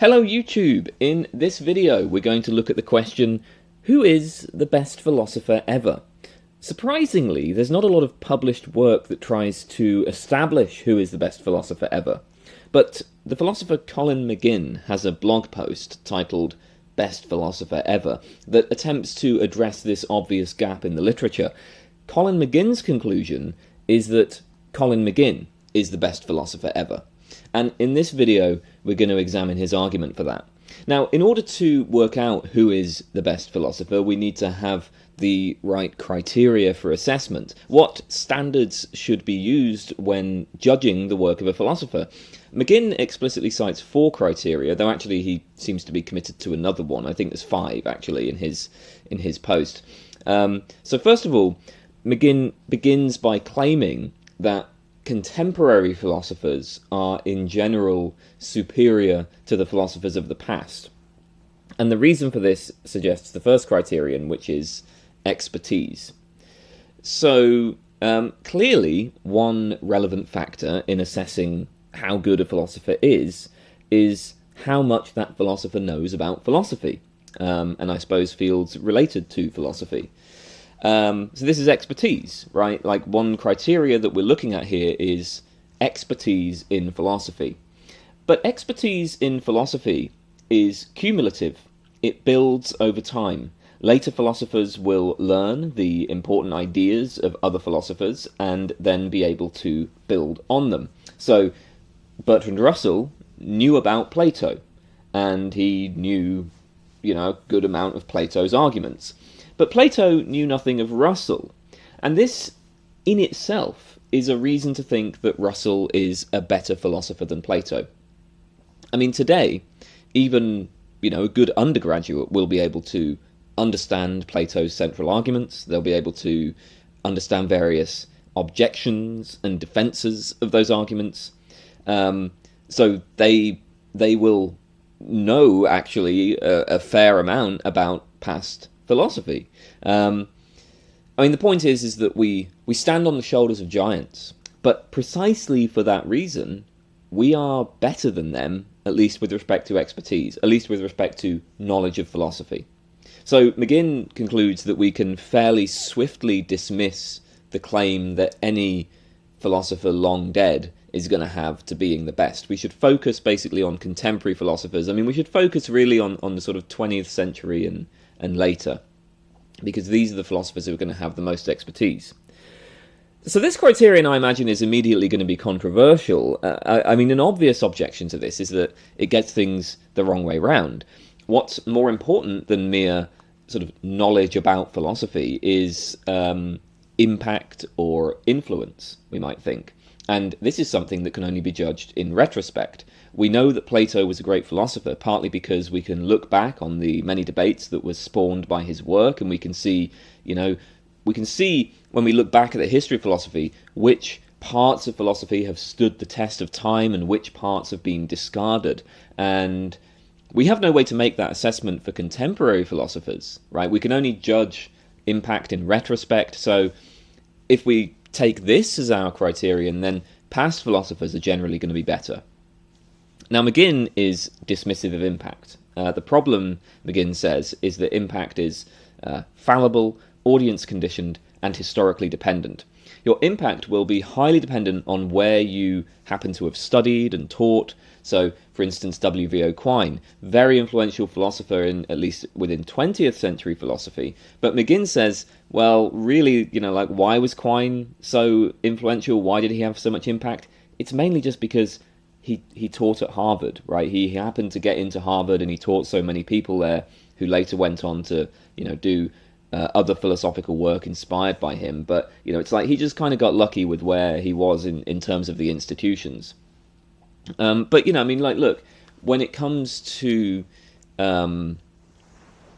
Hello YouTube! In this video we're going to look at the question, who is the best philosopher ever? Surprisingly, there's not a lot of published work that tries to establish who is the best philosopher ever, but the philosopher Colin McGinn has a blog post titled Best Philosopher Ever that attempts to address this obvious gap in the literature. Colin McGinn's conclusion is that Colin McGinn is the best philosopher ever. And in this video, we're going to examine his argument for that. Now, in order to work out who is the best philosopher, we need to have the right criteria for assessment. What standards should be used when judging the work of a philosopher? McGinn explicitly cites 4 criteria, though actually he seems to be committed to another one. I think there's 5, actually, in his post. So first of all, McGinn begins by claiming that contemporary philosophers are in general superior to the philosophers of the past. And the reason for this suggests the first criterion, which is expertise. So clearly one relevant factor in assessing how good a philosopher is how much that philosopher knows about philosophy, and I suppose fields related to philosophy. So this is expertise, right? Like, one criteria that we're looking at here is expertise in philosophy. But expertise in philosophy is cumulative. It builds over time. Later philosophers will learn the important ideas of other philosophers and then be able to build on them. So Bertrand Russell knew about Plato, and he knew, a good amount of Plato's arguments. But Plato knew nothing of Russell, and this in itself is a reason to think that Russell is a better philosopher than Plato. I mean, today, even, a good undergraduate will be able to understand Plato's central arguments. They'll be able to understand various objections and defenses of those arguments. So they will know, actually, a fair amount about past philosophy. The point is that we stand on the shoulders of giants, but precisely for that reason, we are better than them, at least with respect to expertise, at least with respect to knowledge of philosophy. So McGinn concludes that we can fairly swiftly dismiss the claim that any philosopher long dead is going to have to being the best. We should focus basically on contemporary philosophers. We should focus really on the sort of 20th century and later, because these are the philosophers who are going to have the most expertise. So this criterion, I imagine, is immediately going to be controversial. An obvious objection to this is that it gets things the wrong way round. What's more important than mere sort of knowledge about philosophy is impact or influence, we might think. And this is something that can only be judged in retrospect. We know that Plato was a great philosopher, partly because we can look back on the many debates that were spawned by his work, and we can see, when we look back at the history of philosophy, which parts of philosophy have stood the test of time and which parts have been discarded. And we have no way to make that assessment for contemporary philosophers, right? We can only judge impact in retrospect. So if we take this as our criterion, then past philosophers are generally going to be better. Now, McGinn is dismissive of impact. The problem, McGinn says, is that impact is fallible, audience-conditioned, and historically dependent. Your impact will be highly dependent on where you happen to have studied and taught. So, for instance, W.V.O. Quine, very influential philosopher at least within 20th century philosophy. But McGinn says, well, really, why was Quine so influential? Why did he have so much impact? It's mainly just because he taught at Harvard, right? He happened to get into Harvard, and he taught so many people there who later went on to, do other philosophical work inspired by him. But, it's like he just kind of got lucky with where he was in terms of the institutions. But, look, when it comes to, when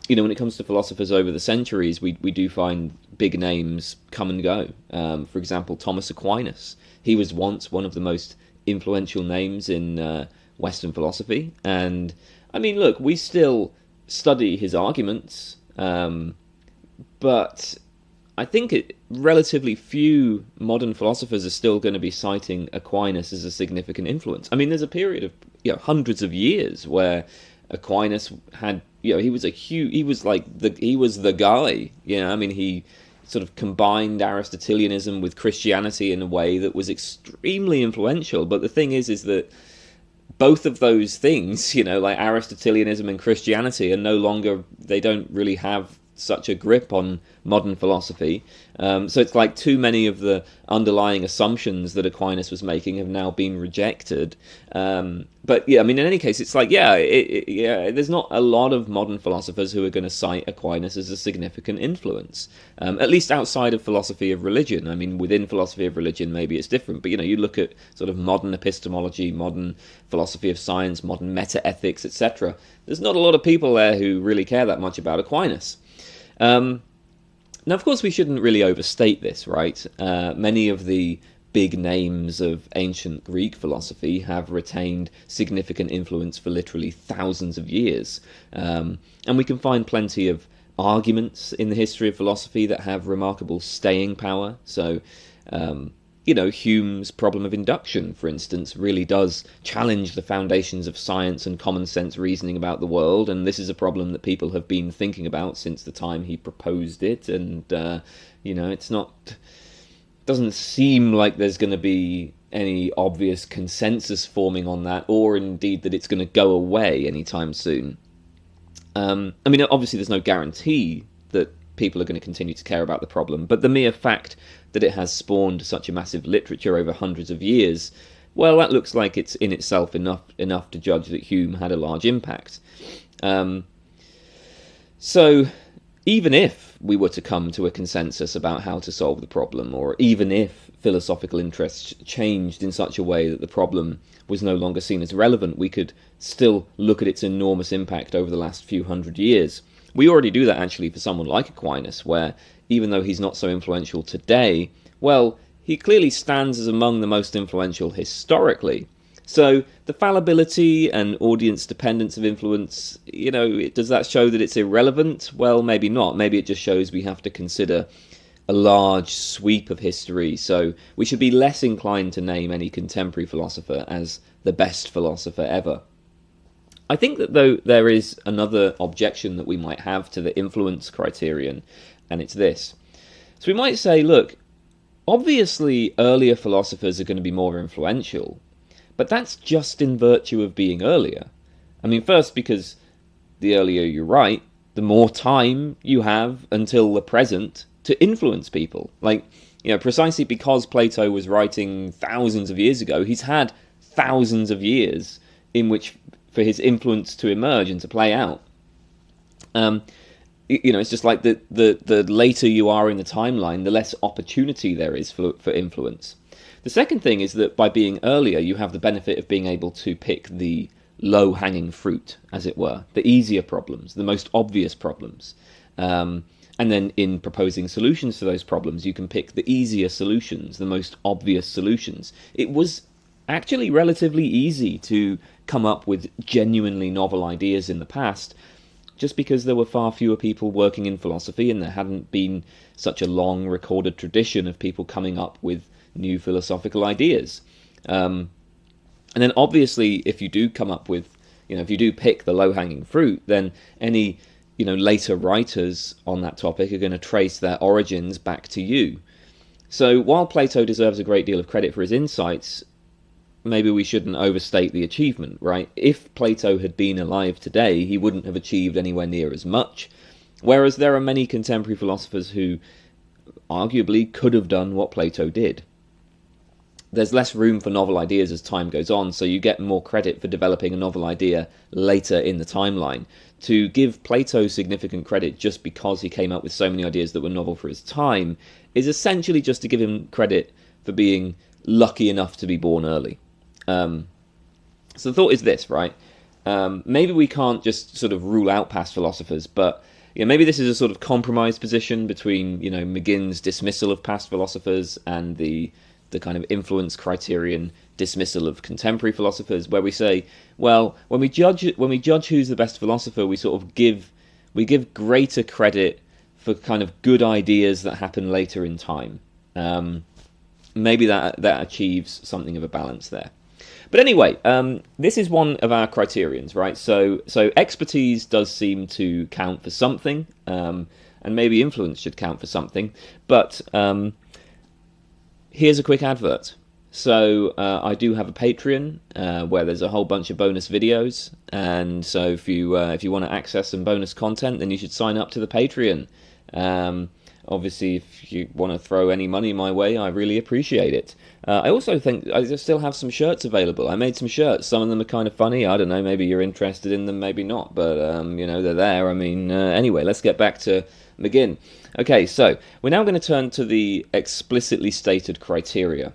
it comes to philosophers over the centuries, we do find big names come and go. For example, Thomas Aquinas. He was once one of the most influential names in Western philosophy. And, look, we still study his arguments, but I think relatively few modern philosophers are still going to be citing Aquinas as a significant influence. There's a period hundreds of years where Aquinas had, he was he was the guy. I mean, he sort of combined Aristotelianism with Christianity in a way that was extremely influential. But the thing is that both of those things, like Aristotelianism and Christianity, are no longer, they don't really have such a grip on modern philosophy. So it's like too many of the underlying assumptions that Aquinas was making have now been rejected. But yeah, I mean, in any case, it's like, there's not a lot of modern philosophers who are going to cite Aquinas as a significant influence, at least outside of philosophy of religion. I mean, within philosophy of religion, maybe it's different. But, you look at sort of modern epistemology, modern philosophy of science, modern meta-ethics, etc. There's not a lot of people there who really care that much about Aquinas. Now, of course, we shouldn't really overstate this, right? Many of the big names of ancient Greek philosophy have retained significant influence for literally thousands of years. And we can find plenty of arguments in the history of philosophy that have remarkable staying power. So, Hume's problem of induction, for instance, really does challenge the foundations of science and common sense reasoning about the world, and this is a problem that people have been thinking about since the time he proposed it, and, doesn't seem like there's going to be any obvious consensus forming on that, or indeed that it's going to go away anytime soon. Obviously there's no guarantee that people are going to continue to care about the problem, but the mere fact that it has spawned such a massive literature over hundreds of years, well, that looks like it's in itself enough to judge that Hume had a large impact. So even if we were to come to a consensus about how to solve the problem, or even if philosophical interests changed in such a way that the problem was no longer seen as relevant, we could still look at its enormous impact over the last few hundred years. We already do that, actually, for someone like Aquinas, where even though he's not so influential today, well, he clearly stands as among the most influential historically. So the fallibility and audience dependence of influence, does that show that it's irrelevant? Well, maybe not. Maybe it just shows we have to consider a large sweep of history. So we should be less inclined to name any contemporary philosopher as the best philosopher ever. I think that, though, there is another objection that we might have to the influence criterion, and it's this. So we might say, look, obviously earlier philosophers are going to be more influential, but that's just in virtue of being earlier. I mean, first, because the earlier you write, the more time you have until the present to influence people. Precisely because Plato was writing thousands of years ago, he's had thousands of years in which for his influence to emerge and to play out. It's just like the later you are in the timeline, the less opportunity there is for influence. The second thing is that by being earlier, you have the benefit of being able to pick the low-hanging fruit, as it were, the easier problems, the most obvious problems. And then in proposing solutions to those problems, you can pick the easier solutions, the most obvious solutions. It was actually relatively easy to come up with genuinely novel ideas in the past, just because there were far fewer people working in philosophy and there hadn't been such a long recorded tradition of people coming up with new philosophical ideas. And then obviously, if you do come up with, if you do pick the low-hanging fruit, then any, later writers on that topic are going to trace their origins back to you. So while Plato deserves a great deal of credit for his insights, maybe we shouldn't overstate the achievement, right? If Plato had been alive today, he wouldn't have achieved anywhere near as much, whereas there are many contemporary philosophers who arguably could have done what Plato did. There's less room for novel ideas as time goes on, so you get more credit for developing a novel idea later in the timeline. To give Plato significant credit just because he came up with so many ideas that were novel for his time is essentially just to give him credit for being lucky enough to be born early. So the thought is this, right? Maybe we can't just sort of rule out past philosophers, but maybe this is a sort of compromise position between McGinn's dismissal of past philosophers and the kind of influence criterion dismissal of contemporary philosophers, where we say, well, when we judge who's the best philosopher, we sort of give greater credit for kind of good ideas that happen later in time. Maybe that achieves something of a balance there. But anyway, this is one of our criterions, right? So expertise does seem to count for something, and maybe influence should count for something. But here's a quick advert. So I do have a Patreon where there's a whole bunch of bonus videos, and so if you want to access some bonus content, then you should sign up to the Patreon. Obviously, if you want to throw any money my way, I really appreciate it. I also think I still have some shirts available. I made some shirts. Some of them are kind of funny. I don't know, maybe you're interested in them, maybe not. But, they're there. I mean, anyway, let's get back to McGinn. Okay, so we're now going to turn to the explicitly stated criteria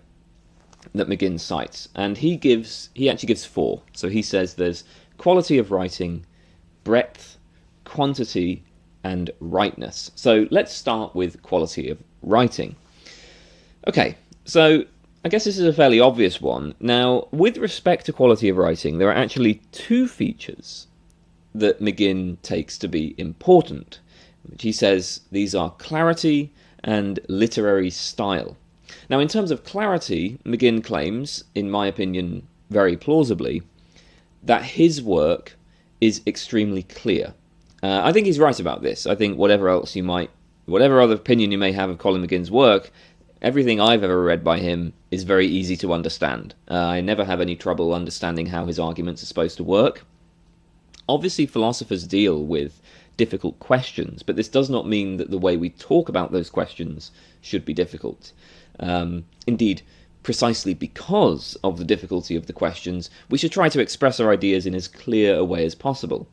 that McGinn cites. And he actually gives 4. So he says there's quality of writing, breadth, quantity, and rightness. So let's start with quality of writing. Okay, so I guess this is a fairly obvious one. Now, with respect to quality of writing, there are actually 2 features that McGinn takes to be important, which he says these are clarity and literary style. Now, in terms of clarity, McGinn claims, in my opinion very plausibly, that his work is extremely clear. I think he's right about this. I think whatever other opinion you may have of Colin McGinn's work, everything I've ever read by him is very easy to understand. I never have any trouble understanding how his arguments are supposed to work. Obviously, philosophers deal with difficult questions, but this does not mean that the way we talk about those questions should be difficult. Indeed, precisely because of the difficulty of the questions, we should try to express our ideas in as clear a way as possible.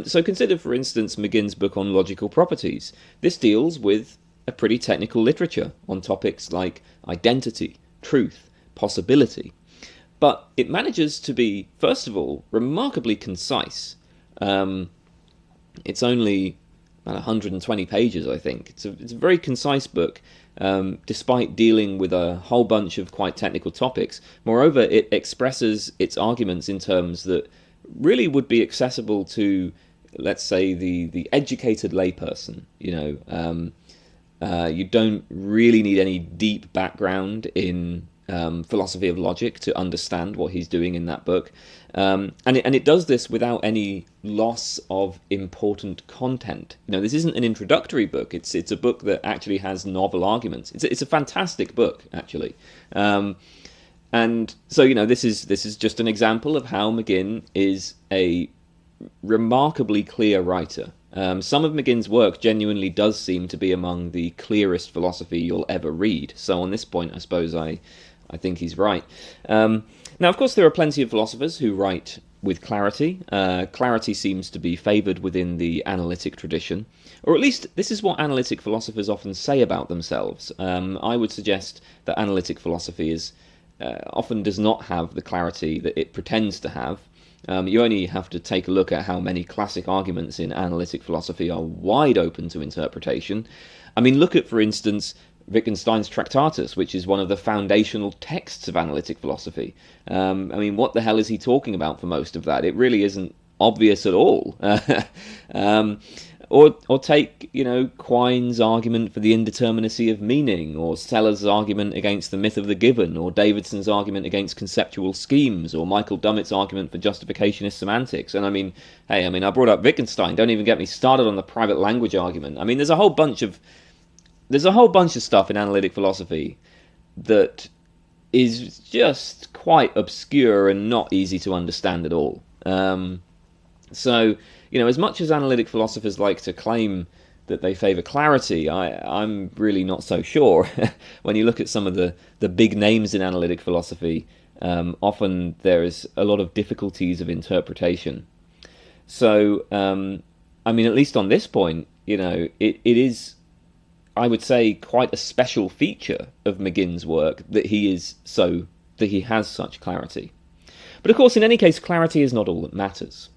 So consider, for instance, McGinn's book on logical properties. This deals with a pretty technical literature on topics like identity, truth, possibility. But it manages to be, first of all, remarkably concise. It's only about 120 pages, I think. It's a very concise book, despite dealing with a whole bunch of quite technical topics. Moreover, it expresses its arguments in terms that really would be accessible to, let's say, the educated layperson. You don't really need any deep background in philosophy of logic to understand what he's doing in that book, and it does this without any loss of important content. This isn't an introductory book. It's a book that actually has novel arguments. It's a fantastic book, actually. And so, this is just an example of how McGinn is a remarkably clear writer. Some of McGinn's work genuinely does seem to be among the clearest philosophy you'll ever read. So on this point, I suppose I think he's right. Now, of course, there are plenty of philosophers who write with clarity. Clarity seems to be favoured within the analytic tradition, or at least this is what analytic philosophers often say about themselves. I would suggest that analytic philosophy often does not have the clarity that it pretends to have. You only have to take a look at how many classic arguments in analytic philosophy are wide open to interpretation. I mean, look at, for instance, Wittgenstein's Tractatus, which is one of the foundational texts of analytic philosophy. What the hell is he talking about for most of that? It really isn't obvious at all. Or take, Quine's argument for the indeterminacy of meaning, or Sellers' argument against the myth of the given, or Davidson's argument against conceptual schemes, or Michael Dummett's argument for justificationist semantics. And I brought up Wittgenstein. Don't even get me started on the private language argument. There's a whole bunch of stuff in analytic philosophy that is just quite obscure and not easy to understand at all. As much as analytic philosophers like to claim that they favour clarity, I'm really not so sure. When you look at some of the big names in analytic philosophy, often there is a lot of difficulties of interpretation. So, at least on this point, it is, I would say, quite a special feature of McGinn's work that he has such clarity. But of course, in any case, clarity is not all that matters.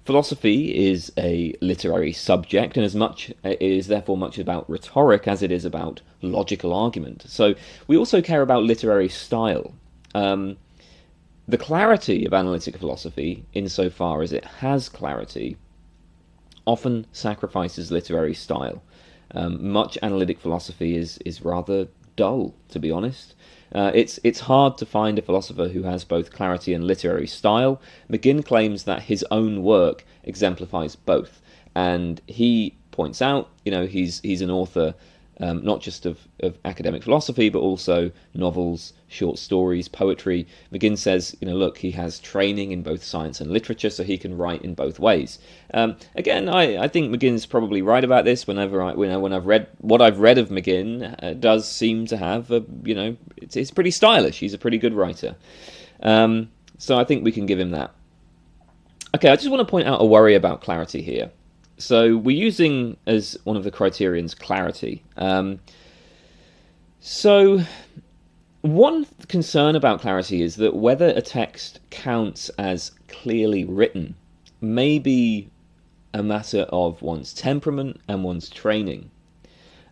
Philosophy is a literary subject, and it is therefore much about rhetoric as it is about logical argument. So we also care about literary style. The clarity of analytic philosophy, insofar as it has clarity, often sacrifices literary style. Much analytic philosophy is rather dull, to be honest. It's hard to find a philosopher who has both clarity and literary style. McGinn claims that his own work exemplifies both, and he points out, he's an author not just of academic philosophy, but also novels, short stories, poetry. McGinn says, look, he has training in both science and literature, so he can write in both ways. Again, I think McGinn's probably right about this. When I've read what I've read of McGinn, does seem to have it's pretty stylish. He's a pretty good writer. So I think we can give him that. Okay, I just want to point out a worry about clarity here. So we're using as one of the criterions clarity. So one concern about clarity is that whether a text counts as clearly written may be a matter of one's temperament and one's training.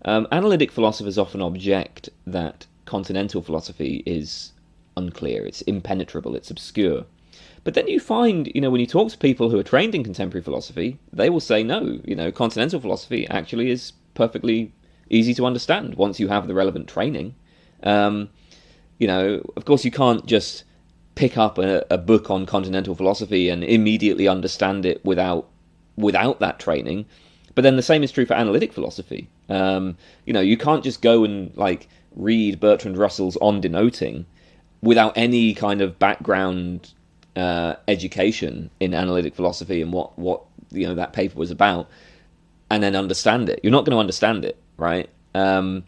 Analytic philosophers often object that continental philosophy is unclear, it's impenetrable, it's obscure. But then you find, when you talk to people who are trained in contemporary philosophy, they will say, no, continental philosophy actually is perfectly easy to understand once you have the relevant training. Of course, you can't just pick up a book on continental philosophy and immediately understand it without that training. But then the same is true for analytic philosophy. You can't just go and read Bertrand Russell's On Denoting without any kind of background education in analytic philosophy and what that paper was about, and then understand it. You're not going to understand it, right? And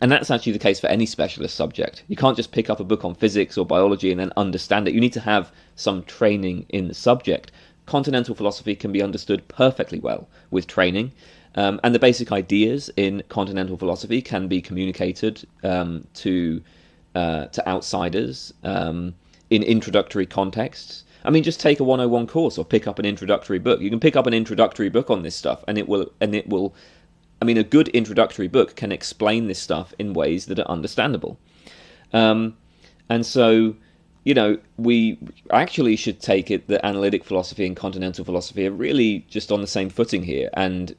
that's actually the case for any specialist subject. You can't just pick up a book on physics or biology and then understand it. You need to have some training in the subject. Continental philosophy can be understood perfectly well with training, and the basic ideas in continental philosophy can be communicated to outsiders in introductory contexts. I mean, just take a 101 course or pick up an introductory book. You can pick up an introductory book on this stuff, and it will. I mean, a good introductory book can explain this stuff in ways that are understandable. And so, we actually should take it that analytic philosophy and continental philosophy are really just on the same footing here. And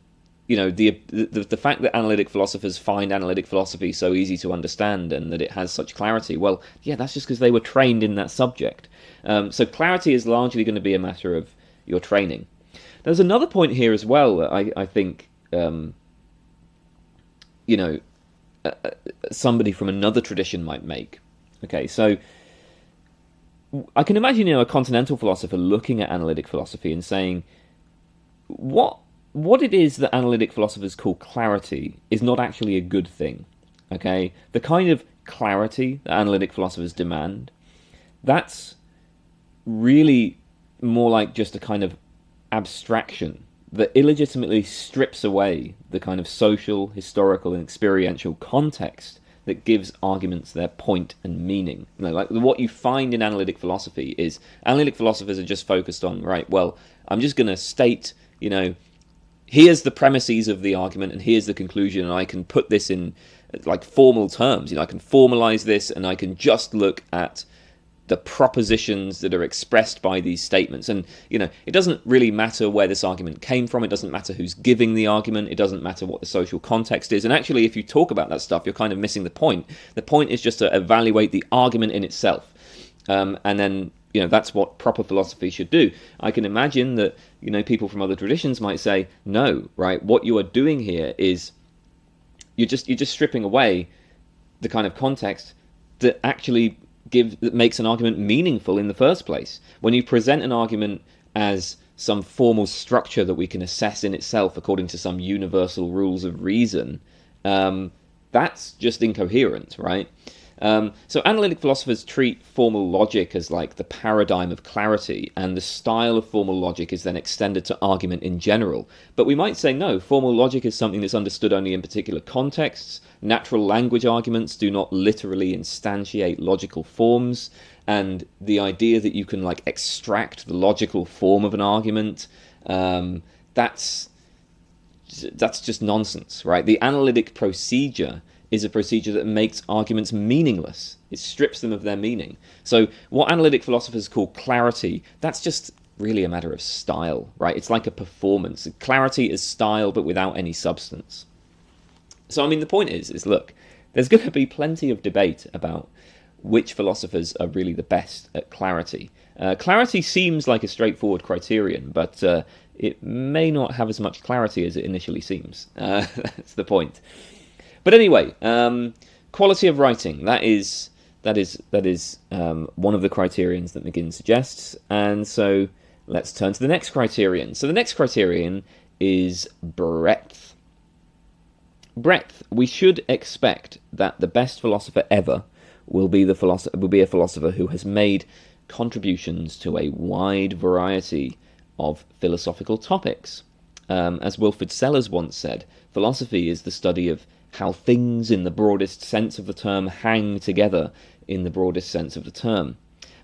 the fact that analytic philosophers find analytic philosophy so easy to understand and that it has such clarity, well, yeah, that's just because they were trained in that subject. So clarity is largely going to be a matter of your training. There's another point here as well that I think, somebody from another tradition might make. Okay, so I can imagine, a continental philosopher looking at analytic philosophy and saying, what it is that analytic philosophers call clarity is not actually a good thing, okay? The kind of clarity that analytic philosophers demand, that's really more like just a kind of abstraction that illegitimately strips away the kind of social, historical, and experiential context that gives arguments their point and meaning. What you find in analytic philosophy is analytic philosophers are just focused on, right, well, I'm just going to state, here's the premises of the argument and here's the conclusion, and I can put this in formal terms. I can formalize this, and I can just look at the propositions that are expressed by these statements. And it doesn't really matter where this argument came from. It doesn't matter who's giving the argument. It doesn't matter what the social context is. And actually, if you talk about that stuff, you're kind of missing the point. The point is just to evaluate the argument in itself, and then that's what proper philosophy should do. I can imagine that, people from other traditions might say, no, right, what you are doing here is you're just stripping away the kind of context that actually that makes an argument meaningful in the first place. When you present an argument as some formal structure that we can assess in itself according to some universal rules of reason, that's just incoherent, right? So analytic philosophers treat formal logic as the paradigm of clarity, and the style of formal logic is then extended to argument in general. But we might say, no, formal logic is something that's understood only in particular contexts. Natural language arguments do not literally instantiate logical forms, and the idea that you can extract the logical form of an argument, that's just nonsense, right? The analytic procedure is a procedure that makes arguments meaningless. It strips them of their meaning. So what analytic philosophers call clarity, that's just really a matter of style, right? It's like a performance. Clarity is style, but without any substance. So, I mean, the point is look, there's going to be plenty of debate about which philosophers are really the best at clarity. Clarity seems like a straightforward criterion, but it may not have as much clarity as it initially seems. That's the point. But anyway, quality of writing, that is one of the criterions that McGinn suggests, and so let's turn to the next criterion. So the next criterion is breadth. Breadth. We should expect that the best philosopher ever will be a philosopher who has made contributions to a wide variety of philosophical topics. As Wilfrid Sellars once said, philosophy is the study of how things in the broadest sense of the term hang together in the broadest sense of the term.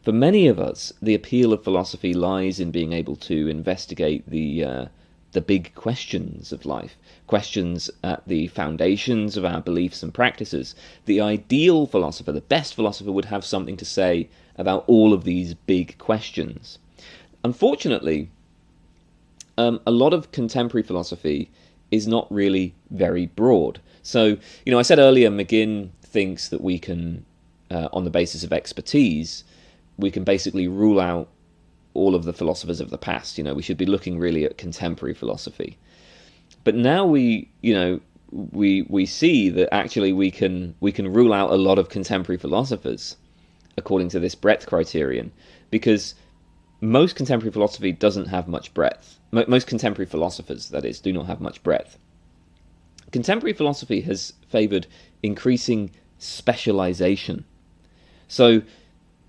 For many of us, the appeal of philosophy lies in being able to investigate the big questions of life, questions at the foundations of our beliefs and practices. The ideal philosopher, the best philosopher, would have something to say about all of these big questions. Unfortunately, a lot of contemporary philosophy is not really very broad. So, I said earlier, McGinn thinks that we can, on the basis of expertise, we can basically rule out all of the philosophers of the past. We should be looking really at contemporary philosophy. But now we see that actually we can rule out a lot of contemporary philosophers according to this breadth criterion, because most contemporary philosophy doesn't have much breadth. Most contemporary philosophers, that is, do not have much breadth. Contemporary philosophy has favoured increasing specialisation. So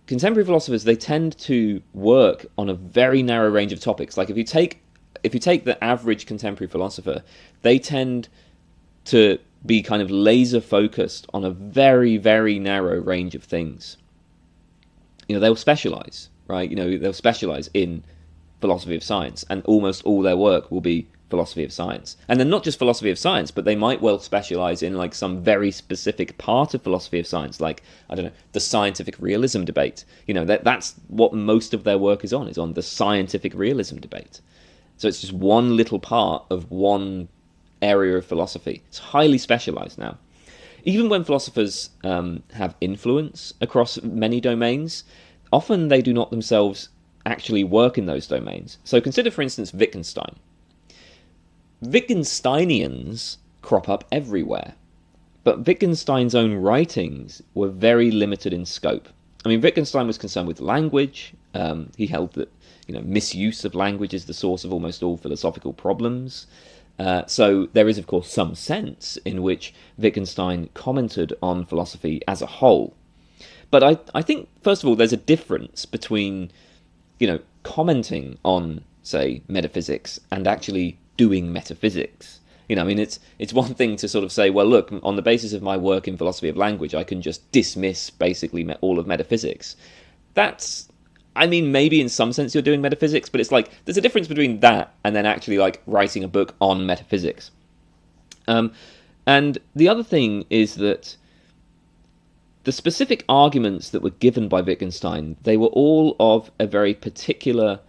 contemporary philosophers, they tend to work on a very narrow range of topics. Like if you take the average contemporary philosopher, they tend to be kind of laser focused on a very, very narrow range of things. They'll specialise, right? They'll specialise in philosophy of science, and almost all their work will be philosophy of science. And then not just philosophy of science, but they might well specialise in like some very specific part of philosophy of science, like, I don't know, the scientific realism debate. That's what most of their work is on the scientific realism debate. So it's just one little part of one area of philosophy. It's highly specialised now. Even when philosophers have influence across many domains, often they do not themselves actually work in those domains. So consider, for instance, Wittgenstein. Wittgensteinians crop up everywhere, but Wittgenstein's own writings were very limited in scope. I mean, Wittgenstein was concerned with language. He held that misuse of language is the source of almost all philosophical problems. So there is, of course, some sense in which Wittgenstein commented on philosophy as a whole. But I think, first of all, there's a difference between, commenting on, say, metaphysics and actually doing metaphysics. It's one thing to sort of say, well, look, on the basis of my work in philosophy of language, I can just dismiss basically all of metaphysics. Maybe in some sense you're doing metaphysics, but it's like, there's a difference between that and then actually like writing a book on metaphysics. And the other thing is that the specific arguments that were given by Wittgenstein, they were all of a very particular,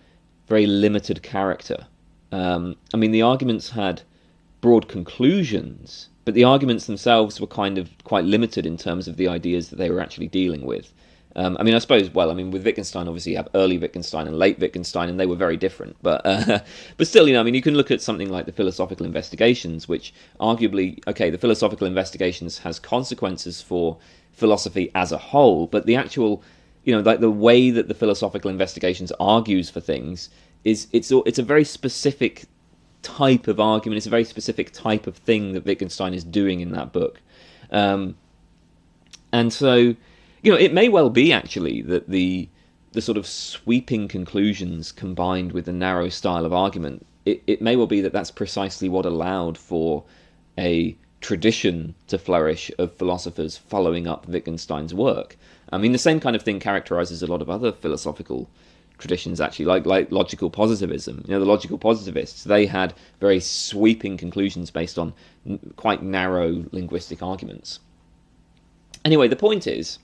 very limited character. The arguments had broad conclusions, but the arguments themselves were kind of quite limited in terms of the ideas that they were actually dealing with. With Wittgenstein, obviously you have early Wittgenstein and late Wittgenstein, and they were very different. But still, you can look at something like the Philosophical Investigations, which arguably, the Philosophical Investigations has consequences for philosophy as a whole, but the actual, the way that the Philosophical Investigations argues for things it's a very specific type of argument. It's a very specific type of thing that Wittgenstein is doing in that book. And so, it may well be actually that the sort of sweeping conclusions combined with the narrow style of argument, it may well be that that's precisely what allowed for a tradition to flourish of philosophers following up Wittgenstein's work. The same kind of thing characterizes a lot of other philosophical traditions, actually, like logical positivism. The logical positivists, they had very sweeping conclusions based on quite narrow linguistic arguments. Anyway, the point is,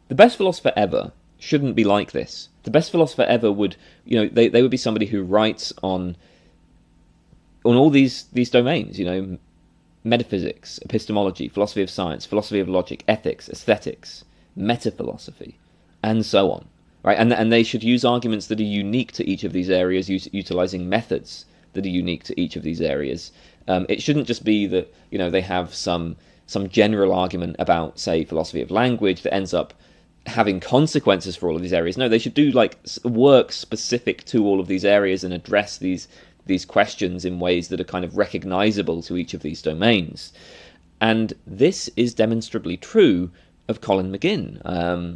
the best philosopher ever shouldn't be like this. The best philosopher ever would, they would be somebody who writes on all these domains, metaphysics, epistemology, philosophy of science, philosophy of logic, ethics, aesthetics, metaphilosophy, and so on. Right? And they should use arguments that are unique to each of these areas, utilizing methods that are unique to each of these areas. It shouldn't just be that they have some general argument about, say, philosophy of language that ends up having consequences for all of these areas. No, they should do work specific to all of these areas and address these questions in ways that are kind of recognizable to each of these domains. And this is demonstrably true of Colin McGinn,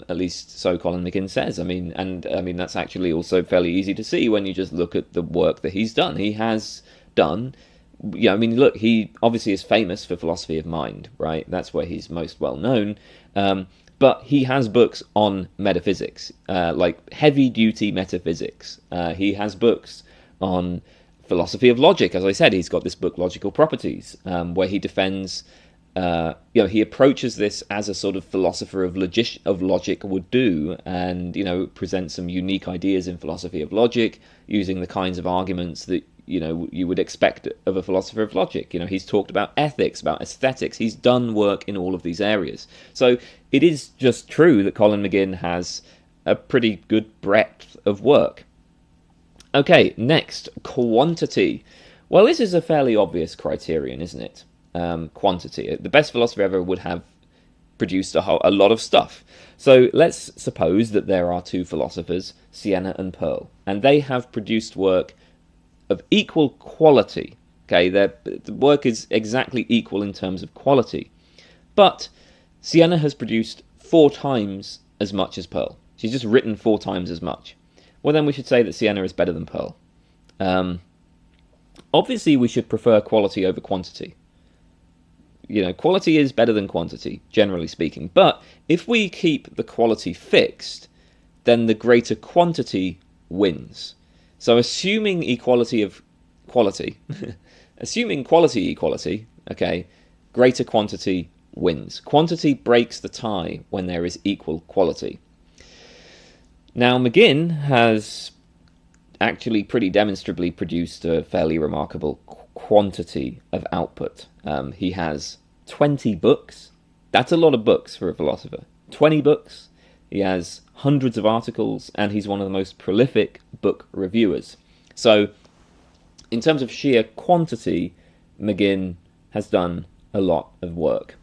at least so Colin McGinn says. I mean, that's actually also fairly easy to see when you just look at the work that he's done. He has done, look, he obviously is famous for philosophy of mind, right? That's where he's most well known. But he has books on metaphysics, like heavy-duty metaphysics. He has books on philosophy of logic. As I said, he's got this book, Logical Properties, where he defends, he approaches this as a sort of philosopher of logic would do, and, presents some unique ideas in philosophy of logic, using the kinds of arguments that, you would expect of a philosopher of logic. He's talked about ethics, about aesthetics. He's done work in all of these areas. So it is just true that Colin McGinn has a pretty good breadth of work. Okay, next, quantity. Well, this is a fairly obvious criterion, isn't it? Quantity. The best philosopher ever would have produced a lot of stuff. So let's suppose that there are two philosophers, Siena and Pearl, and they have produced work of equal quality. Okay, the work is exactly equal in terms of quality. But Siena has produced 4 times as much as Pearl. She's just written 4 times as much. Well, then we should say that Siena is better than Pearl. Obviously, we should prefer quality over quantity. Quality is better than quantity, generally speaking. But if we keep the quality fixed, then the greater quantity wins. So assuming equality of quality, assuming quality equality, okay, greater quantity wins. Quantity breaks the tie when there is equal quality. Now, McGinn has actually pretty demonstrably produced a fairly remarkable quantity of output. He has 20 books. That's a lot of books for a philosopher. 20 books. He has hundreds of articles, and he's one of the most prolific book reviewers. So, in terms of sheer quantity, McGinn has done a lot of work.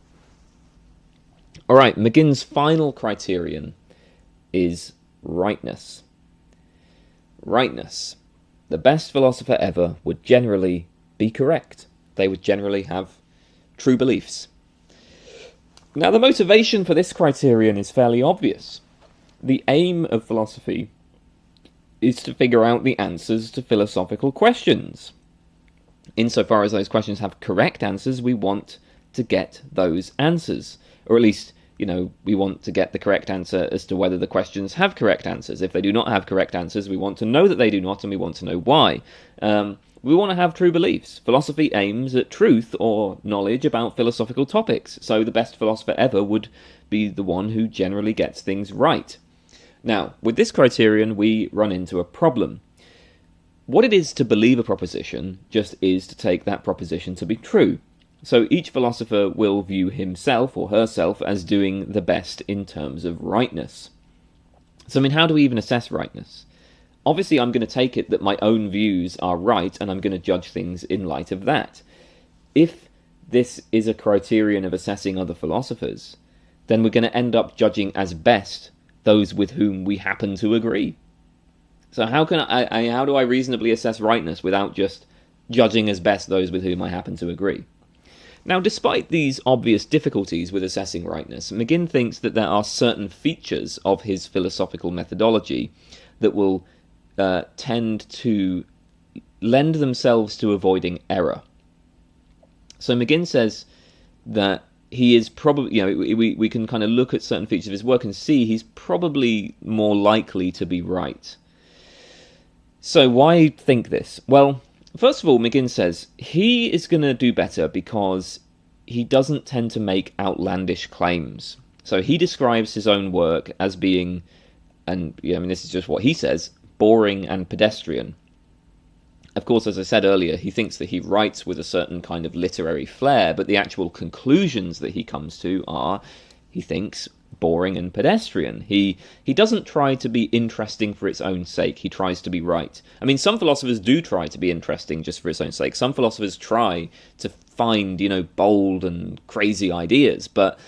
All right, McGinn's final criterion is rightness. Rightness. The best philosopher ever would generally be correct. They would generally have true beliefs. Now, the motivation for this criterion is fairly obvious. The aim of philosophy is to figure out the answers to philosophical questions. Insofar as those questions have correct answers, we want to get those answers. Or at least, we want to get the correct answer as to whether the questions have correct answers. If they do not have correct answers, we want to know that they do not, and we want to know why. We want to have true beliefs. Philosophy aims at truth or knowledge about philosophical topics, so the best philosopher ever would be the one who generally gets things right. Now, with this criterion, we run into a problem. What it is to believe a proposition just is to take that proposition to be true. So each philosopher will view himself or herself as doing the best in terms of rightness. So, how do we even assess rightness? Obviously, I'm going to take it that my own views are right, and I'm going to judge things in light of that. If this is a criterion of assessing other philosophers, then we're going to end up judging as best those with whom we happen to agree. So how do I reasonably assess rightness without just judging as best those with whom I happen to agree? Now, despite these obvious difficulties with assessing rightness, McGinn thinks that there are certain features of his philosophical methodology that will tend to lend themselves to avoiding error. So McGinn says that he is probably, we can kind of look at certain features of his work and see he's probably more likely to be right. So why think this? Well, first of all, McGinn says he is going to do better because he doesn't tend to make outlandish claims. So he describes his own work as being, and this is just what he says, boring and pedestrian. Of course, as I said earlier, he thinks that he writes with a certain kind of literary flair, but the actual conclusions that he comes to are, he thinks, boring and pedestrian. He doesn't try to be interesting for its own sake. He tries to be right. I mean, some philosophers do try to be interesting just for its own sake. Some philosophers try to find, bold and crazy ideas, but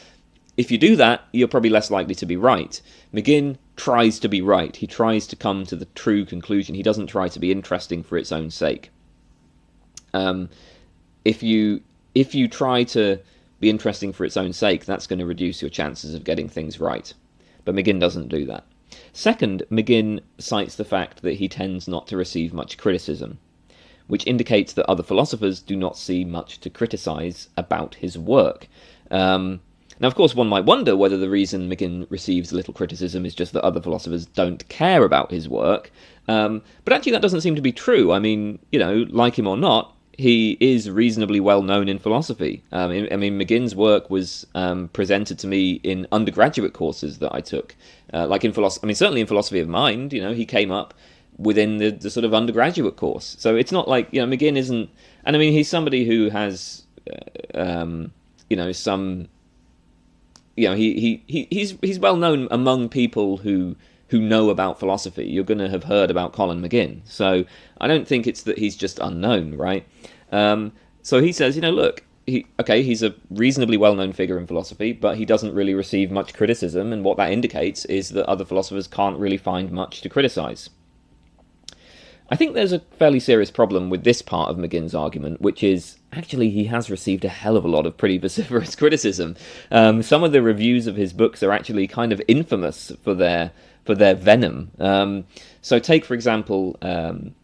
if you do that, you're probably less likely to be right. McGinn tries to be right. He tries to come to the true conclusion. He doesn't try to be interesting for its own sake. If you try to be interesting for its own sake, that's going to reduce your chances of getting things right. But McGinn doesn't do that. Second, McGinn cites the fact that he tends not to receive much criticism, which indicates that other philosophers do not see much to criticize about his work. Now, of course, one might wonder whether the reason McGinn receives little criticism is just that other philosophers don't care about his work. But actually, that doesn't seem to be true. I mean, like him or not, he is reasonably well known in philosophy. I mean, McGinn's work was presented to me in undergraduate courses that I took. Like in philosophy, I mean, certainly in philosophy of mind, he came up within the sort of undergraduate course. So it's not like, McGinn isn't, and I mean, he's somebody who has, some. He's well known among people who know about philosophy. You're going to have heard about Colin McGinn. So I don't think it's that he's just unknown, right? So he says, look, he's a reasonably well-known figure in philosophy, but he doesn't really receive much criticism, and what that indicates is that other philosophers can't really find much to criticize. I think there's a fairly serious problem with this part of McGinn's argument, which is actually he has received a hell of a lot of pretty vociferous criticism. Some of the reviews of his books are actually kind of infamous for their venom. So take, for example,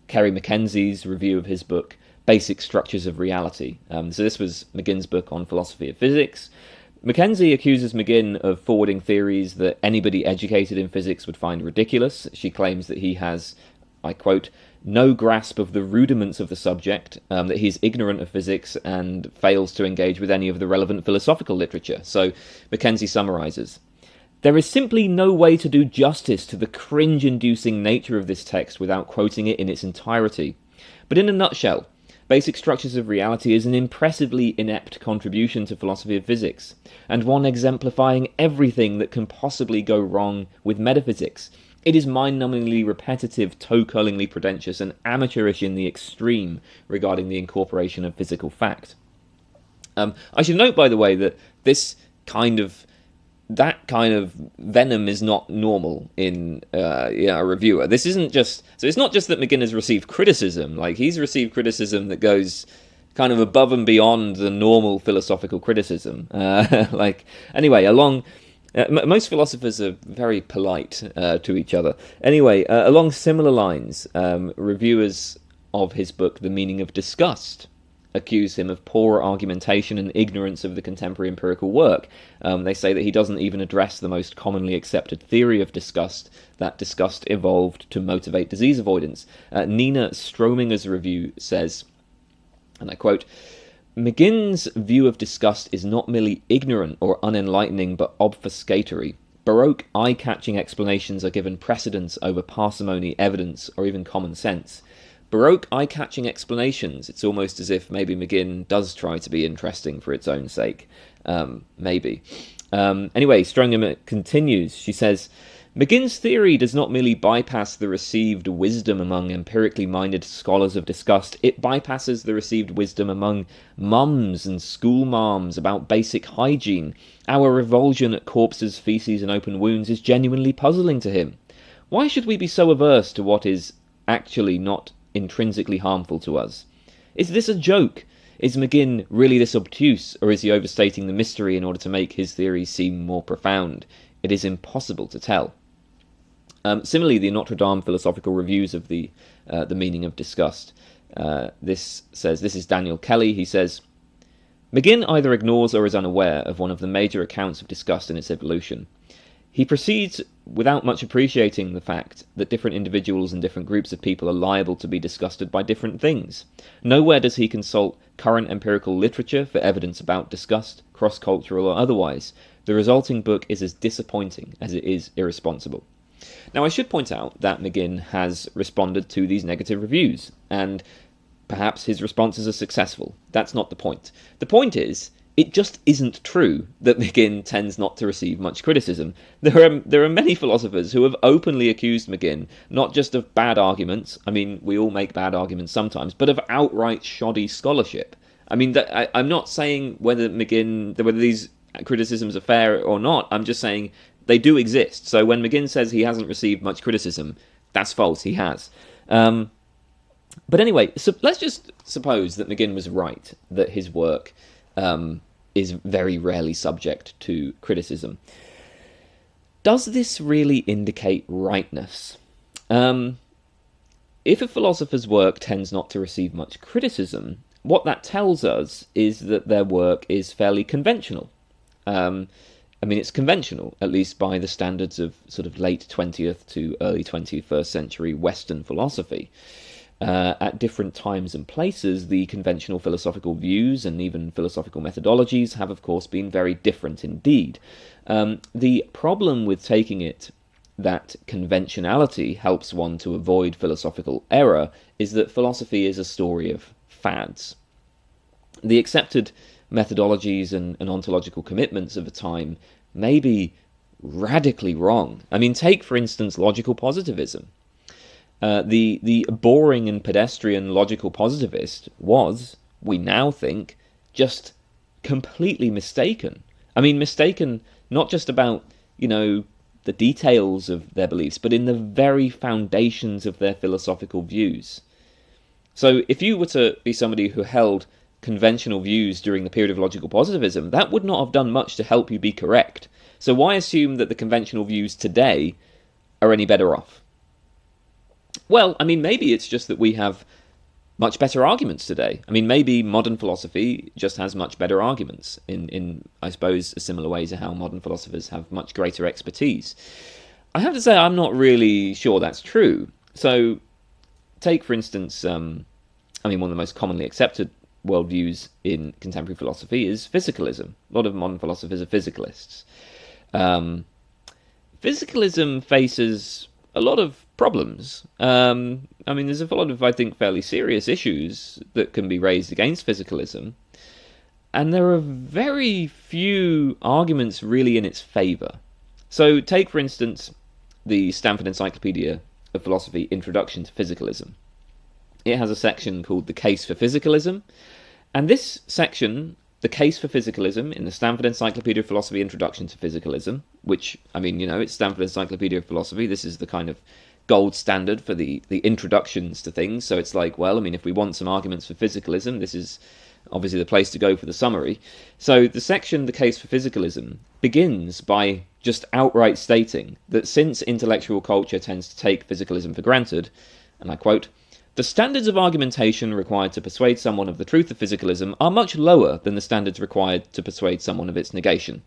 Kerry Mackenzie's review of his book, Basic Structures of Reality. So this was McGinn's book on philosophy of physics. Mackenzie accuses McGinn of forwarding theories that anybody educated in physics would find ridiculous. She claims that he has, I quote, no grasp of the rudiments of the subject, that he's ignorant of physics and fails to engage with any of the relevant philosophical literature. So Mackenzie summarizes, there is simply no way to do justice to the cringe-inducing nature of this text without quoting it in its entirety. But in a nutshell, Basic Structures of Reality is an impressively inept contribution to philosophy of physics, and one exemplifying everything that can possibly go wrong with metaphysics. It is mind-numbingly repetitive, toe-curlingly pretentious, and amateurish in the extreme regarding the incorporation of physical fact. I should note, by the way, that that kind of venom is not normal in a reviewer. This isn't just, so it's not just that McGinn has received criticism. Like, he's received criticism that goes kind of above and beyond the normal philosophical criticism. Most philosophers are very polite to each other. Anyway, along similar lines, reviewers of his book, The Meaning of Disgust, accuse him of poor argumentation and ignorance of the contemporary empirical work. They say that he doesn't even address the most commonly accepted theory of disgust, that disgust evolved to motivate disease avoidance. Nina Strominger's review says, and I quote, McGinn's view of disgust is not merely ignorant or unenlightening, but obfuscatory. Baroque, eye-catching explanations are given precedence over parsimony, evidence, or even common sense. Baroque, eye-catching explanations, it's almost as if maybe McGinn does try to be interesting for its own sake. Maybe. Anyway, Strominger continues. She says, McGinn's theory does not merely bypass the received wisdom among empirically minded scholars of disgust, it bypasses the received wisdom among mums and school marms about basic hygiene. Our revulsion at corpses, feces, and open wounds is genuinely puzzling to him. Why should we be so averse to what is actually not intrinsically harmful to us? Is this a joke? Is McGinn really this obtuse, or is he overstating the mystery in order to make his theory seem more profound? It is impossible to tell. Similarly, the Notre Dame philosophical reviews of the meaning of disgust. This is Daniel Kelly. He says, McGinn either ignores or is unaware of one of the major accounts of disgust in its evolution. He proceeds without much appreciating the fact that different individuals and different groups of people are liable to be disgusted by different things. Nowhere does he consult current empirical literature for evidence about disgust, cross-cultural or otherwise. The resulting book is as disappointing as it is irresponsible. Now, I should point out that McGinn has responded to these negative reviews, and perhaps his responses are successful. That's not the point. The point is, it just isn't true that McGinn tends not to receive much criticism. There are many philosophers who have openly accused McGinn not just of bad arguments, I mean, we all make bad arguments sometimes, but of outright shoddy scholarship. I mean, I'm not saying whether these criticisms are fair or not, I'm just saying they do exist. So when McGinn says he hasn't received much criticism, that's false, he has. But anyway, so let's just suppose that McGinn was right, that his work is very rarely subject to criticism. Does this really indicate rightness? If a philosopher's work tends not to receive much criticism, what that tells us is that their work is fairly conventional. I mean, it's conventional, at least by the standards of sort of late 20th to early 21st century Western philosophy. At different times and places, the conventional philosophical views and even philosophical methodologies have, of course, been very different indeed. The problem with taking it that conventionality helps one to avoid philosophical error is that philosophy is a story of fads. The accepted methodologies and ontological commitments of a time may be radically wrong. I mean, take, for instance, logical positivism. The boring and pedestrian logical positivist was, we now think, just completely mistaken. I mean, mistaken not just about, the details of their beliefs, but in the very foundations of their philosophical views. So if you were to be somebody who held conventional views during the period of logical positivism, that would not have done much to help you be correct. So why assume that the conventional views today are any better off? Well, I mean, maybe it's just that we have much better arguments today. I mean, maybe modern philosophy just has much better arguments in I suppose, a similar way to how modern philosophers have much greater expertise. I have to say I'm not really sure that's true. So, take, for instance, one of the most commonly accepted worldviews in contemporary philosophy is physicalism. A lot of modern philosophers are physicalists. Physicalism faces a lot of problems. There's a lot of, I think, fairly serious issues that can be raised against physicalism, and there are very few arguments really in its favour. So take, for instance, the Stanford Encyclopedia of Philosophy Introduction to Physicalism. It has a section called The Case for Physicalism, and this section, The Case for Physicalism, in the Stanford Encyclopedia of Philosophy Introduction to Physicalism, which, it's Stanford Encyclopedia of Philosophy, this is the kind of gold standard for the introductions to things, so it's like, if we want some arguments for physicalism, this is obviously the place to go for the summary. So the section, The Case for Physicalism, begins by just outright stating that since intellectual culture tends to take physicalism for granted, and I quote, "The standards of argumentation required to persuade someone of the truth of physicalism are much lower than the standards required to persuade someone of its negation."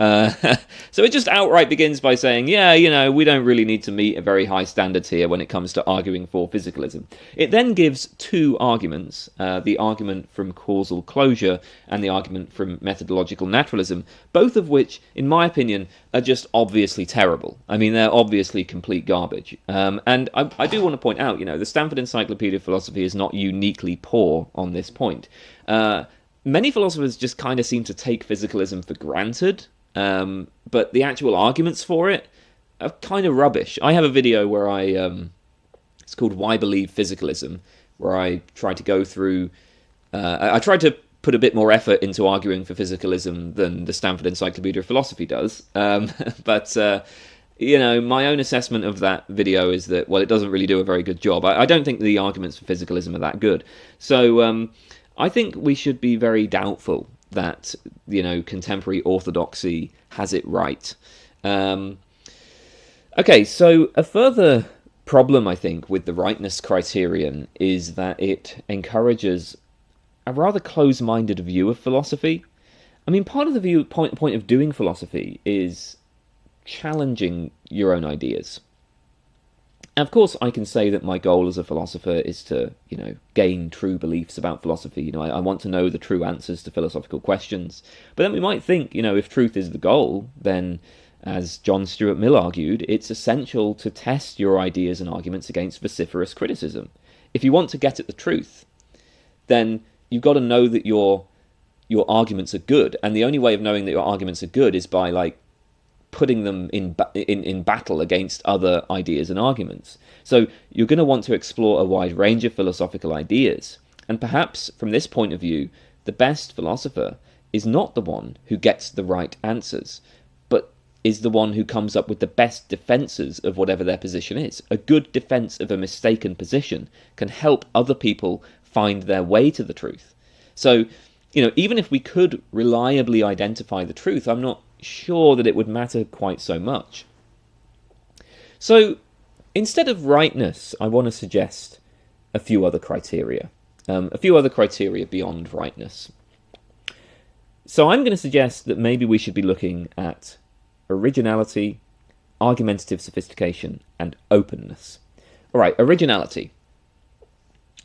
So it just outright begins by saying, we don't really need to meet a very high standards here when it comes to arguing for physicalism. It then gives two arguments, the argument from causal closure and the argument from methodological naturalism, both of which, in my opinion, are just obviously terrible. I mean, they're obviously complete garbage. And I do want to point out, the Stanford Encyclopedia of Philosophy is not uniquely poor on this point. Many philosophers just kind of seem to take physicalism for granted, but the actual arguments for it are kind of rubbish. I have a video where it's called Why Believe Physicalism, where I try to go through, I tried to put a bit more effort into arguing for physicalism than the Stanford Encyclopedia of Philosophy does, but my own assessment of that video is that, it doesn't really do a very good job. I don't think the arguments for physicalism are that good. So I think we should be very doubtful that, contemporary orthodoxy has it right. Okay, so a further problem, I think, with the rightness criterion is that it encourages a rather close-minded view of philosophy. I mean, part of the point of doing philosophy is challenging your own ideas. And of course, I can say that my goal as a philosopher is to, gain true beliefs about philosophy. I want to know the true answers to philosophical questions. But then we might think, if truth is the goal, then, as John Stuart Mill argued, it's essential to test your ideas and arguments against vociferous criticism. If you want to get at the truth, then you've got to know that your arguments are good, and the only way of knowing that your arguments are good is by like putting them in battle against other ideas and arguments. So you're going to want to explore a wide range of philosophical ideas, and perhaps from this point of view, the best philosopher is not the one who gets the right answers, but is the one who comes up with the best defences of whatever their position is. A good defence of a mistaken position can help other people find their way to the truth. So, even if we could reliably identify the truth, I'm not sure that it would matter quite so much. So, instead of rightness, I want to suggest a few other criteria. Beyond rightness. So I'm going to suggest that maybe we should be looking at originality, argumentative sophistication, and openness. All right, originality.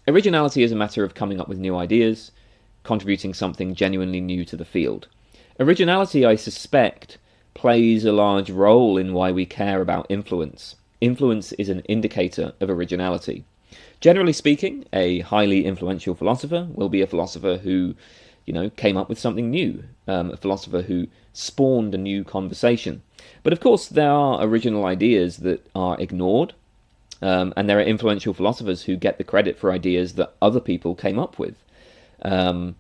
Originality is a matter of coming up with new ideas, contributing something genuinely new to the field. Originality, I suspect, plays a large role in why we care about influence. Influence is an indicator of originality. Generally speaking, a highly influential philosopher will be a philosopher who, came up with something new, a philosopher who spawned a new conversation. But of course, there are original ideas that are ignored, and there are influential philosophers who get the credit for ideas that other people came up with. A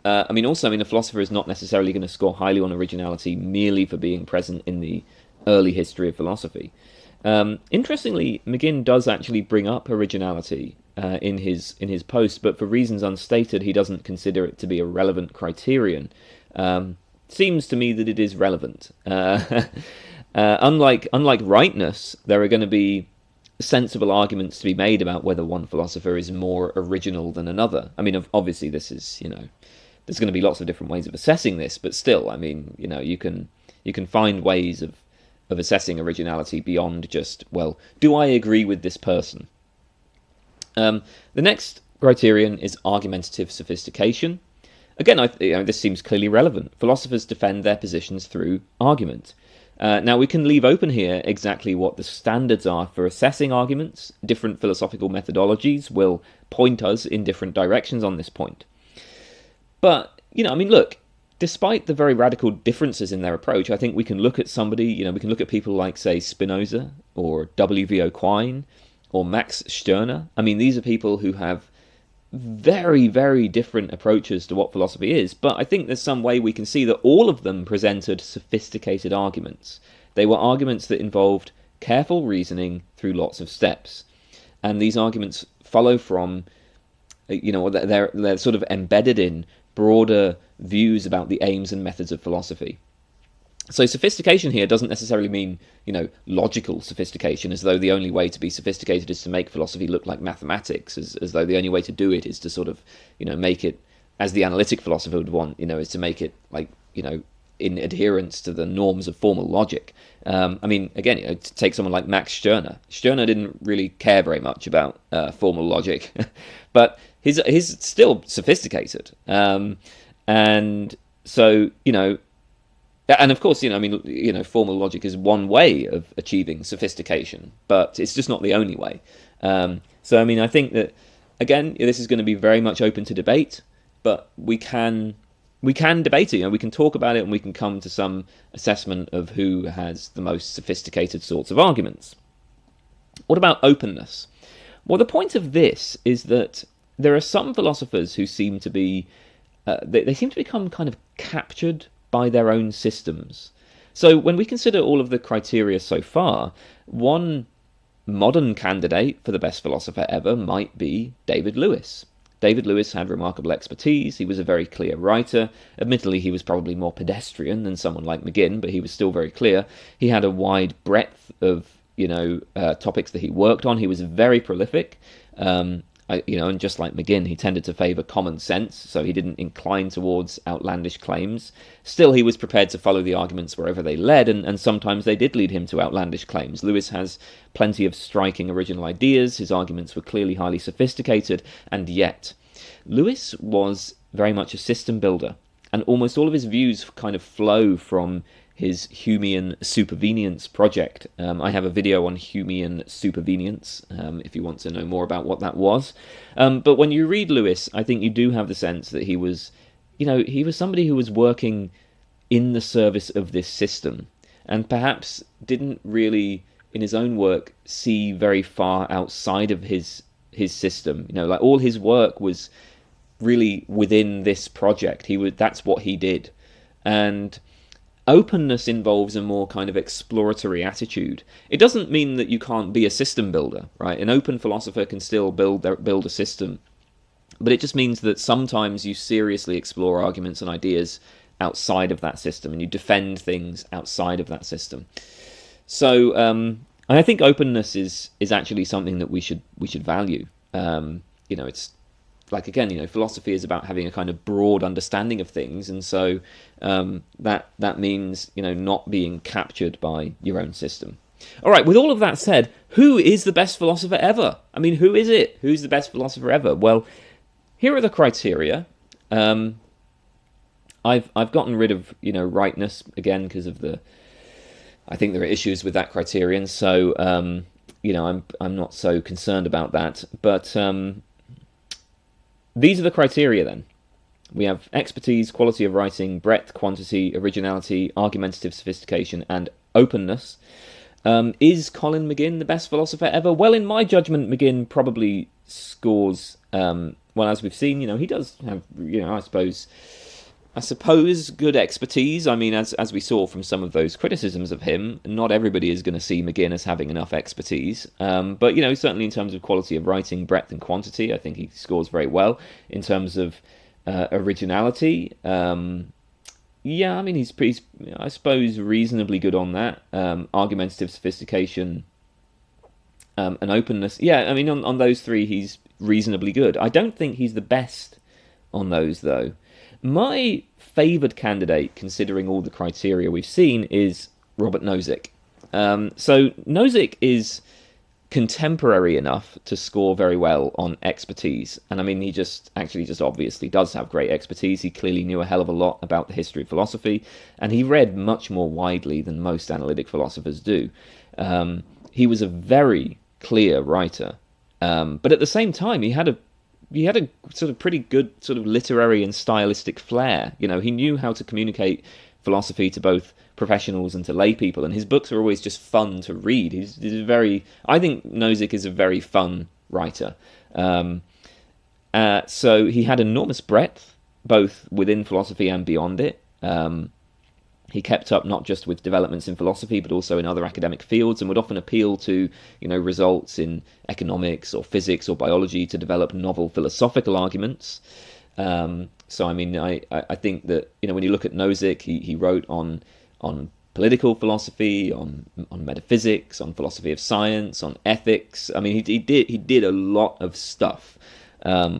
philosopher is not necessarily going to score highly on originality merely for being present in the early history of philosophy. Interestingly, McGinn does actually bring up originality in his post, but for reasons unstated, he doesn't consider it to be a relevant criterion. Seems to me that it is relevant. Unlike rightness, there are going to be sensible arguments to be made about whether one philosopher is more original than another. I mean, obviously, this is there's going to be lots of different ways of assessing this, but still, you can find ways of assessing originality beyond just, well, do I agree with this person? The next criterion is argumentative sophistication. Again, this seems clearly relevant. Philosophers defend their positions through argument. Now, we can leave open here exactly what the standards are for assessing arguments. Different philosophical methodologies will point us in different directions on this point. But, look, despite the very radical differences in their approach, I think we can look at we can look at people like, say, Spinoza, or W.V.O. Quine, or Max Stirner. These are people who have very, very different approaches to what philosophy is, but I think there's some way we can see that all of them presented sophisticated arguments. They were arguments that involved careful reasoning through lots of steps. And these arguments follow from, they're sort of embedded in broader views about the aims and methods of philosophy. So sophistication here doesn't necessarily mean, logical sophistication, as though the only way to be sophisticated is to make philosophy look like mathematics, as though the only way to do it is to sort of, make it, as the analytic philosopher would want, is to make it like, in adherence to the norms of formal logic. Again, to take someone like Max Stirner. Stirner didn't really care very much about formal logic, but he's still sophisticated. And so, and of course, formal logic is one way of achieving sophistication, but it's just not the only way. I think that, again, this is going to be very much open to debate, but we can debate it. We can talk about it, and we can come to some assessment of who has the most sophisticated sorts of arguments. What about openness? Well, the point of this is that there are some philosophers who seem to be they seem to become kind of captured by their own systems. So when we consider all of the criteria so far, one modern candidate for the best philosopher ever might be David Lewis. David Lewis had remarkable expertise. He was a very clear writer. Admittedly, he was probably more pedestrian than someone like McGinn, but he was still very clear. He had a wide breadth of topics that he worked on. He was very prolific. And just like McGinn, he tended to favour common sense, so he didn't incline towards outlandish claims. Still, he was prepared to follow the arguments wherever they led, and sometimes they did lead him to outlandish claims. Lewis has plenty of striking original ideas. His arguments were clearly highly sophisticated, and yet Lewis was very much a system builder, and almost all of his views kind of flow from his Humean supervenience project. I have a video on Humean supervenience if you want to know more about what that was. But when you read Lewis, I think you do have the sense that he was, he was somebody who was working in the service of this system, and perhaps didn't really, in his own work, see very far outside of his system. Like all his work was really within this project. That's what he did. And openness involves a more kind of exploratory attitude. It doesn't mean that you can't be a system builder, right? An open philosopher can still build a system, but it just means that sometimes you seriously explore arguments and ideas outside of that system, and you defend things outside of that system. So I think openness is actually something that we should value. It's like, again, philosophy is about having a kind of broad understanding of things, and so that means not being captured by your own system. All right, with all of that said, who is the best philosopher ever? I mean, who is it? Who's the best philosopher ever? Well, here are the criteria. I've gotten rid of rightness again because of I think there are issues with that criterion, so I'm not so concerned about that. But these are the criteria then. We have expertise, quality of writing, breadth, quantity, originality, argumentative sophistication, and openness. Is Colin McGinn the best philosopher ever? Well, in my judgment, McGinn probably scores, well, as we've seen, he does have, I suppose good expertise. I mean, as we saw from some of those criticisms of him, not everybody is going to see McGinn as having enough expertise. But, certainly in terms of quality of writing, breadth and quantity, I think he scores very well. In terms of originality, he's I suppose, reasonably good on that. Argumentative sophistication and openness. Yeah, I mean, on those three, he's reasonably good. I don't think he's the best on those, though. My favoured candidate, considering all the criteria we've seen, is Robert Nozick. So Nozick is contemporary enough to score very well on expertise. And I mean, he just obviously does have great expertise. He clearly knew a hell of a lot about the history of philosophy, and he read much more widely than most analytic philosophers do. He was a very clear writer, but at the same time, he had a sort of pretty good sort of literary and stylistic flair. He knew how to communicate philosophy to both professionals and to lay people, and his books are always just fun to read. I think Nozick is a very fun writer. So he had enormous breadth, both within philosophy and beyond it. He kept up not just with developments in philosophy, but also in other academic fields, and would often appeal to, results in economics or physics or biology to develop novel philosophical arguments. So, I mean, I think that, when you look at Nozick, he wrote on political philosophy, on metaphysics, on philosophy of science, on ethics. I mean, he did a lot of stuff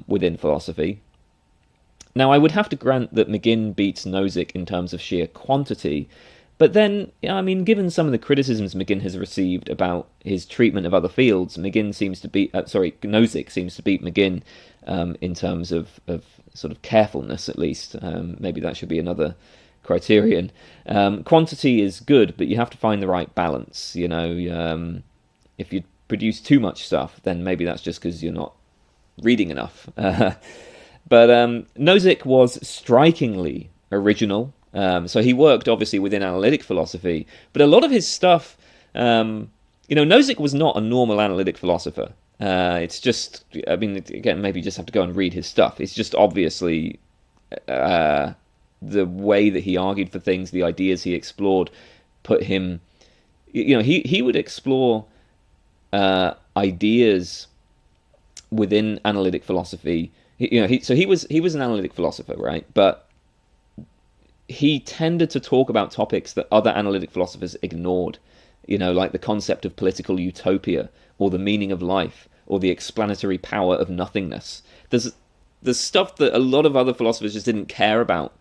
within philosophy. Now, I would have to grant that McGinn beats Nozick in terms of sheer quantity, but then, I mean, given some of the criticisms McGinn has received about his treatment of other fields, Nozick seems to beat McGinn in terms of sort of carefulness, at least. Maybe that should be another criterion. Quantity is good, but you have to find the right balance. If you produce too much stuff, then maybe that's just because you're not reading enough. But Nozick was strikingly original. So he worked obviously within analytic philosophy, but a lot of his stuff, Nozick was not a normal analytic philosopher. It's just, I mean, again, maybe you just have to go and read his stuff. It's just obviously the way that he argued for things, the ideas he explored, put him, he would explore ideas within analytic philosophy. So he was an analytic philosopher, right? But he tended to talk about topics that other analytic philosophers ignored, like the concept of political utopia, or the meaning of life, or the explanatory power of nothingness. There's stuff that a lot of other philosophers just didn't care about.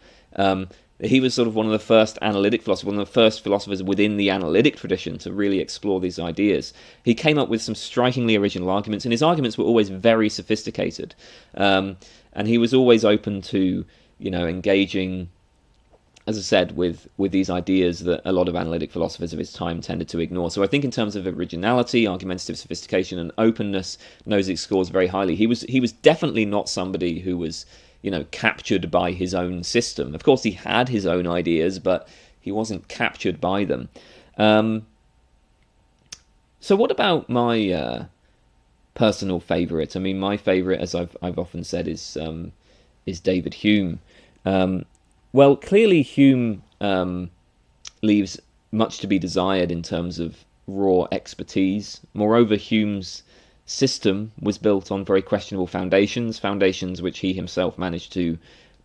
He was sort of one of the first analytic philosophers, one of the first philosophers within the analytic tradition to really explore these ideas. He came up with some strikingly original arguments, and his arguments were always very sophisticated. And he was always open to, engaging as I said, with these ideas that a lot of analytic philosophers of his time tended to ignore. So I think in terms of originality, argumentative sophistication, and openness, Nozick scores very highly. He was definitely not somebody who was, captured by his own system. Of course, he had his own ideas, but he wasn't captured by them. So what about my personal favourite? I mean, my favourite, as I've often said, is David Hume. Well, clearly Hume leaves much to be desired in terms of raw expertise. Moreover, Hume's system was built on very questionable foundations which he himself managed to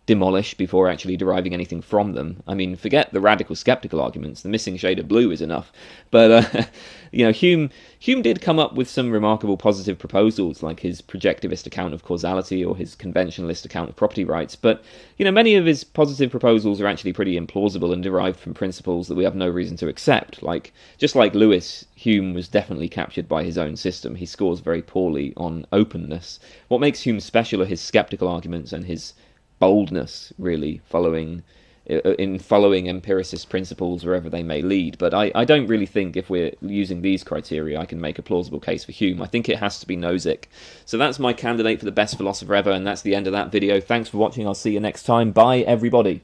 demolish before actually deriving anything from them. I mean, forget the radical skeptical arguments. The missing shade of blue is enough. But Hume did come up with some remarkable positive proposals, like his projectivist account of causality or his conventionalist account of property rights. But many of his positive proposals are actually pretty implausible and derived from principles that we have no reason to accept. Just like Lewis, Hume was definitely captured by his own system. He scores very poorly on openness. What makes Hume special are his skeptical arguments and his boldness, really, following empiricist principles wherever they may lead. But I don't really think, if we're using these criteria, I can make a plausible case for Hume. I think it has to be Nozick. So that's my candidate for the best philosopher ever, and that's the end of that video. Thanks for watching. I'll see you next time. Bye, everybody.